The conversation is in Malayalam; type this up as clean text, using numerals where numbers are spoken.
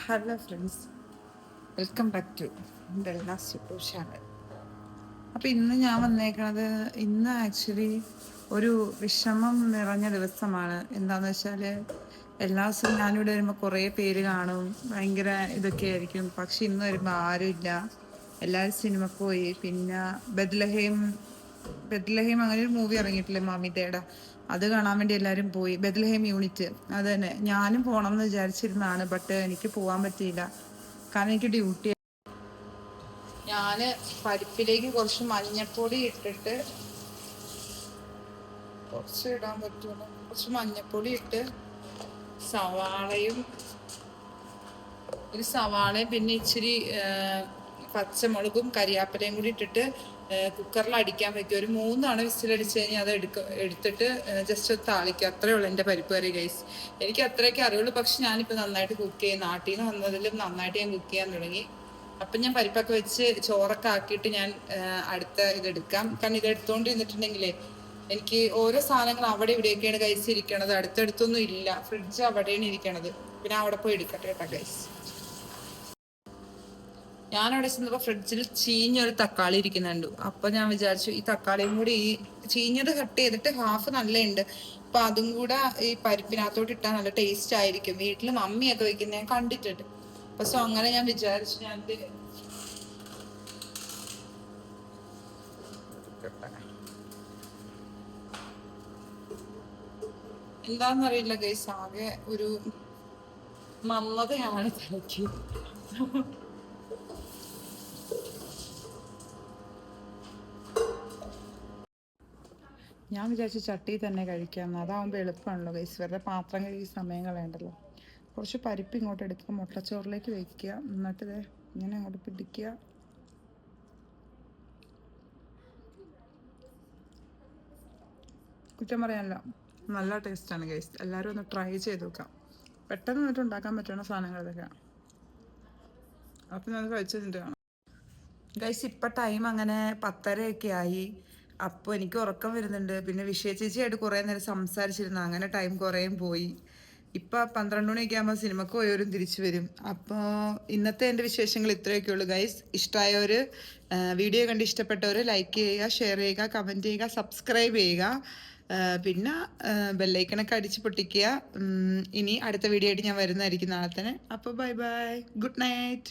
Hello friends, welcome back to Delna's YouTube channel. അപ്പോൾ ഇന്ന് ഞാൻ വന്നേക്കണത്, ഇന്ന് ആക്ച്വലി ഒരു വിഷമം നിറഞ്ഞ ദിവസമാണ്. എന്താണെന്ന് വെച്ചാൽ എല്ലാ ദിവസവും ഞാനിവിടെ വരുമ്പോൾ കുറേ പേര് കാണും, ഭയങ്കര ഇതൊക്കെ ആയിരിക്കും. പക്ഷെ ഇന്ന് വരുമ്പോൾ ആരുമില്ല, എല്ലാവരും സിനിമക്ക് പോയി. പിന്നെ ബെത്ലഹേം അങ്ങനെ ഒരു മൂവി ഇറങ്ങിയിട്ടില്ലേ മമിതയുടെ, അത് കാണാൻ വേണ്ടി എല്ലാവരും പോയി. ബെത്ലഹേം യൂണിറ്റ്, അത് തന്നെ. ഞാനും പോകണം എന്ന് വിചാരിച്ചിരുന്നതാണ്, ബട്ട് എനിക്ക് പോകാൻ പറ്റിയില്ല, കാരണം എനിക്ക് ഡ്യൂട്ടി. ഞാൻ പരിപ്പിലേക്ക് കുറച്ച് മഞ്ഞപ്പൊടി ഇട്ടിട്ട്, കുറച്ച് ഇടാൻ പറ്റുള്ളൂ, കുറച്ച് മഞ്ഞപ്പൊടി ഇട്ട് സവാളയും പിന്നെ ഇച്ചിരി പച്ചമുളകും കരിയാപ്പിലയും കൂടി ഇട്ടിട്ട് കുക്കറിൽ അടിക്കാൻ പറ്റും. ഒരു 3 തവണ വിസിലടിച്ച് കഴിഞ്ഞാൽ അത് എടുത്തിട്ട് ജസ്റ്റ് താളിക്കുക. അത്രയേ ഉള്ളൂ എൻ്റെ പരിപ്പ് കറി ഗൈസ്. എനിക്ക് അത്രയൊക്കെ അറിയുള്ളൂ. പക്ഷെ ഞാനിപ്പോൾ നന്നായിട്ട് കുക്ക് ചെയ്യും. നാട്ടിൽ നിന്ന് വന്നതിലും നന്നായിട്ട് ഞാൻ കുക്ക് ചെയ്യാൻ തുടങ്ങി. അപ്പം ഞാൻ പരിപ്പൊക്കെ വെച്ച് ചോറൊക്കെ ആക്കിയിട്ട് ഞാൻ അടുത്ത ഇതെടുക്കാം. കാരണം ഇതെടുത്തോണ്ടിരുന്നിട്ടുണ്ടെങ്കിലേ എനിക്ക് ഓരോ സാധനങ്ങൾ അവിടെ ഇവിടെയൊക്കെയാണ് ഗൈസ് ഇരിക്കണത്, അടുത്തടുത്തൊന്നും ഇല്ല. ഫ്രിഡ്ജ് അവിടെയാണ് ഇരിക്കണത്. പിന്നെ അവിടെ പോയി എടുക്കട്ടെ കേട്ടോ ഗൈസ്. ഞാനവിടെ ചെന്നപ്പോൾ ഫ്രിഡ്ജിൽ ചീഞ്ഞൊരു തക്കാളി ഇരിക്കുന്നുണ്ട്. അപ്പൊ ഞാൻ വിചാരിച്ചു ഈ തക്കാളിയും കൂടി, ഈ ചീഞ്ഞത് കട്ട് ചെയ്തിട്ട് ഹാഫ് നല്ലുണ്ട്, അപ്പൊ അതും കൂടെ ഈ പരിപ്പിനകത്തോട്ട് ഇട്ടാൽ നല്ല ടേസ്റ്റ് ആയിരിക്കും. വീട്ടിൽ മമ്മിയൊക്കെ വെക്കുന്ന ഞാൻ കണ്ടിട്ടുണ്ട്. പക്ഷെ അങ്ങനെ ഞാൻ വിചാരിച്ചു ഞാൻ എന്താന്നറിയില്ല ഗൈസ്, ആകെ ഒരു മന്മതയാണ് തലയ്ക്ക്. ഞാൻ വിചാരിച്ചു ചട്ടി തന്നെ കഴിക്കാമെന്ന്, അതാവുമ്പോൾ എളുപ്പമാണല്ലോ ഗൈസ്, വെറുതെ പാത്രം കഴുകി സമയം കളയണ്ടല്ലോ. കുറച്ച് പരിപ്പ് ഇങ്ങോട്ട് എടുക്കുക, മുട്ടച്ചോറിലേക്ക് വയ്ക്കുക, എന്നിട്ട് ഇങ്ങനെ അങ്ങോട്ട് പിടിക്കുക. കുറ്റം പറയാനല്ല, നല്ല ടേസ്റ്റാണ് ഗൈസ്. എല്ലാവരും ഒന്ന് ട്രൈ ചെയ്ത് നോക്കാം. പെട്ടെന്ന് എന്നിട്ട് ഉണ്ടാക്കാൻ പറ്റുന്ന സാധനങ്ങൾ ഇതൊക്കെ. അപ്പം ഞാൻ കഴിച്ചിട്ടുണ്ട് ഗൈസ്. ഇപ്പം ടൈം അങ്ങനെ 10:30 ആയി. അപ്പോൾ എനിക്ക് ഉറക്കം വരുന്നുണ്ട്. പിന്നെ വിഷയ ചേച്ചിയായിട്ട് കുറേ നേരം സംസാരിച്ചിരുന്നു, അങ്ങനെ ടൈം കുറേയും പോയി. ഇപ്പം 12 മണിയൊക്കെ ആകുമ്പോൾ സിനിമക്ക് പോയവരും തിരിച്ചു വരും. അപ്പോൾ ഇന്നത്തെ എൻ്റെ വിശേഷങ്ങൾ ഇത്രയൊക്കെ ഉള്ളൂ ഗൈസ്. ഇഷ്ടമായവർ, വീഡിയോ കണ്ട് ഇഷ്ടപ്പെട്ടവർ ലൈക്ക് ചെയ്യുക, ഷെയർ ചെയ്യുക, കമൻറ്റ് ചെയ്യുക, സബ്സ്ക്രൈബ് ചെയ്യുക, പിന്നെ ബെല്ലൈക്കണൊക്കെ അടിച്ച് പൊട്ടിക്കുക. ഇനി അടുത്ത വീഡിയോ ആയിട്ട് ഞാൻ വരുന്നതായിരിക്കും നാളെ തന്നെ. അപ്പോൾ ബൈ ബൈ, ഗുഡ് നൈറ്റ്.